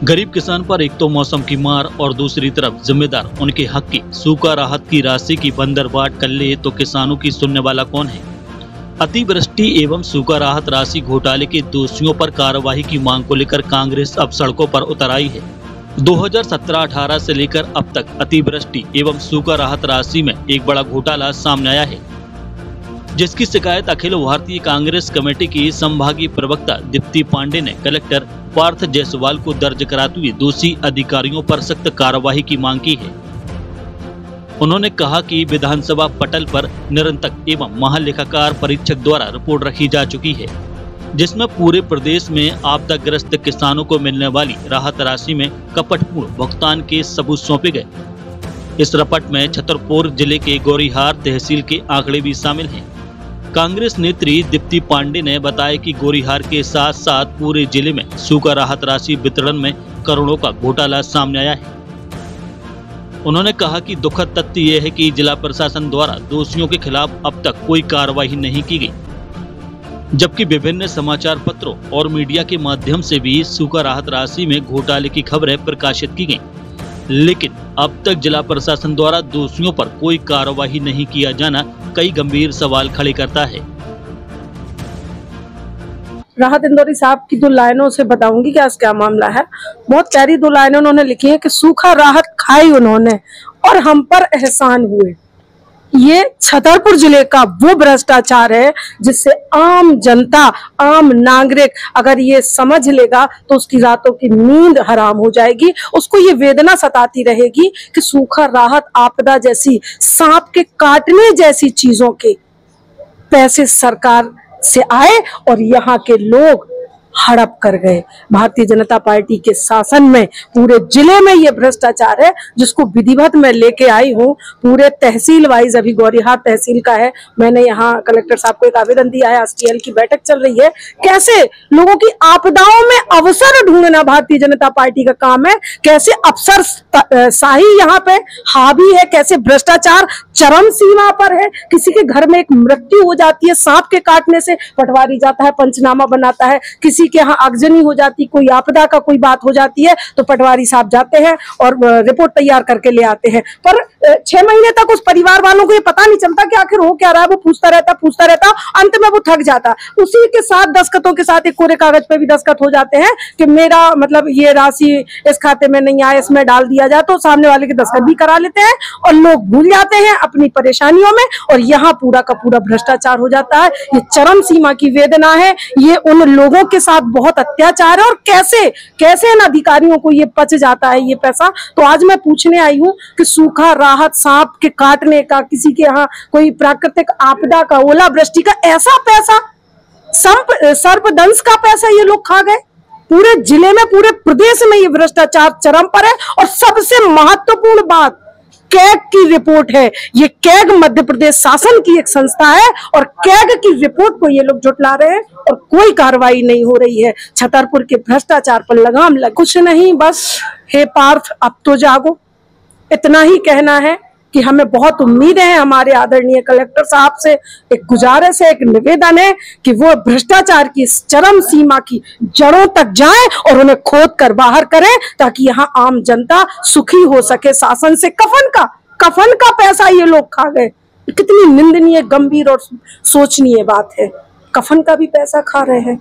गरीब किसान पर एक तो मौसम की मार और दूसरी तरफ जिम्मेदार उनके हक की सूखा राहत की राशि की बंदरबाट कर ले तो किसानों की सुनने वाला कौन है। अतिवृष्टि एवं सूखा राहत राशि घोटाले के दोषियों पर कार्रवाई की मांग को लेकर कांग्रेस अब सड़कों पर उतर आई है। 2017-18 से लेकर अब तक अतिवृष्टि एवं सूखा राहत राशि में एक बड़ा घोटाला सामने आया है, जिसकी शिकायत अखिल भारतीय कांग्रेस कमेटी की संभागीय प्रवक्ता दीप्ति पांडे ने कलेक्टर पार्थ जायसवाल को दर्ज कराते हुए दोषी अधिकारियों पर सख्त कार्रवाई की मांग की है। उन्होंने कहा कि विधानसभा पटल पर निरंतर एवं महालेखाकार परीक्षक द्वारा रिपोर्ट रखी जा चुकी है, जिसमें पूरे प्रदेश में आपदाग्रस्त किसानों को मिलने वाली राहत राशि में कपटपूर्ण भुगतान के सबूत सौंपे गए। इस रिपोर्ट में छतरपुर जिले के गोरीहार तहसील के आंकड़े भी शामिल हैं। कांग्रेस नेत्री दीप्ति पांडे ने बताया कि गोरीहार के साथ साथ पूरे जिले में सूखा राहत राशि वितरण में करोड़ों का घोटाला सामने आया है। उन्होंने कहा कि दुखद तथ्य यह है कि जिला प्रशासन द्वारा दोषियों के खिलाफ अब तक कोई कार्रवाई नहीं की गई, जबकि विभिन्न समाचार पत्रों और मीडिया के माध्यम से भी सूखा राहत राशि में घोटाले की खबरें प्रकाशित की गई, लेकिन अब तक जिला प्रशासन द्वारा दोषियों पर कोई कार्रवाई नहीं किया जाना कई गंभीर सवाल खड़े करता है। राहत इंदौरी साहब की 2 लाइनों से बताऊंगी कि आज क्या मामला है। बहुत प्यारी 2 लाइनें उन्होंने लिखी है कि सूखा राहत खाई उन्होंने और हम पर एहसान हुए। ये छतरपुर जिले का वो भ्रष्टाचार है जिससे आम जनता, आम नागरिक अगर ये समझ लेगा तो उसकी रातों की नींद हराम हो जाएगी। उसको ये वेदना सताती रहेगी कि सूखा राहत आपदा जैसी, सांप के काटने जैसी चीजों के पैसे सरकार से आए और यहाँ के लोग हड़प कर गए। भारतीय जनता पार्टी के शासन में पूरे जिले में ये भ्रष्टाचार है, जिसको विधिवत मैं लेके आई हूँ। पूरे तहसील वाइज, अभी गौरीहार तहसील का है, मैंने यहाँ कलेक्टर साहब को एक आवेदन दिया है, एसटीएल की बैठक चल रही है। कैसे लोगों की आपदाओं में अवसर ढूंढना भारतीय जनता पार्टी का काम है, कैसे अफसर शाही यहाँ पे हावी है, कैसे भ्रष्टाचार चरम सीमा पर है। किसी के घर में एक मृत्यु हो जाती है सांप के काटने से, पटवारी जाता है, पंचनामा बनाता है। किसी के यहाँ आगजनी हो जाती, कोई आपदा का कोई बात हो जाती है तो पटवारी साहब जाते हैं और रिपोर्ट तैयार करके ले आते हैं। पर 6 महीने तक उस परिवार वालों को ये पता नहीं चलता कि आखिर हो क्या रहा है। वो पूछता रहता, अंत में वो थक जाता। उसी के साथ दस्तखतों के साथ एक कोरे कागज पे भी दस्तखत हो जाते हैं कि मेरा मतलब ये राशि इस खाते में नहीं आया, इसमें डाल दिया जाए, तो सामने वाले के दस्तखत भी करा लेते हैं और लोग भूल जाते हैं अपनी परेशानियों में और यहाँ पूरा का पूरा भ्रष्टाचार हो जाता है। ये चरम सीमा की वेदना है, ये उन लोगों के साथ बहुत अत्याचार है और कैसे इन अधिकारियों को ये पच जाता है ये पैसा। तो आज मैं पूछने आई हूँ कि सूखा राहत, सांप के काटने का, किसी के यहाँ कोई प्राकृतिक आपदा का, ओलावृष्टि का ऐसा पैसा, सर्पदंश का पैसा ये लोग खा गए। पूरे जिले में, पूरे प्रदेश में ये भ्रष्टाचार चरम पर है। और सबसे महत्वपूर्ण बात, कैग की रिपोर्ट है। ये कैग मध्य प्रदेश शासन की एक संस्था है और कैग की रिपोर्ट को ये लोग झुठला रहे हैं और कोई कार्रवाई नहीं हो रही है। छतरपुर के भ्रष्टाचार पर लगाम लग कुछ नहीं, बस हे पार्थ अब तो जागो, इतना ही कहना है कि हमें बहुत उम्मीद है हमारे आदरणीय कलेक्टर साहब से। एक गुजारिश है, एक निवेदन है कि वो भ्रष्टाचार की इस चरम सीमा की जड़ों तक जाएं और उन्हें खोद कर बाहर करें, ताकि यहाँ आम जनता सुखी हो सके। शासन से कफन का पैसा ये लोग खा गए। कितनी निंदनीय, गंभीर और सोचनीय बात है। कफन का भी पैसा खा रहे हैं।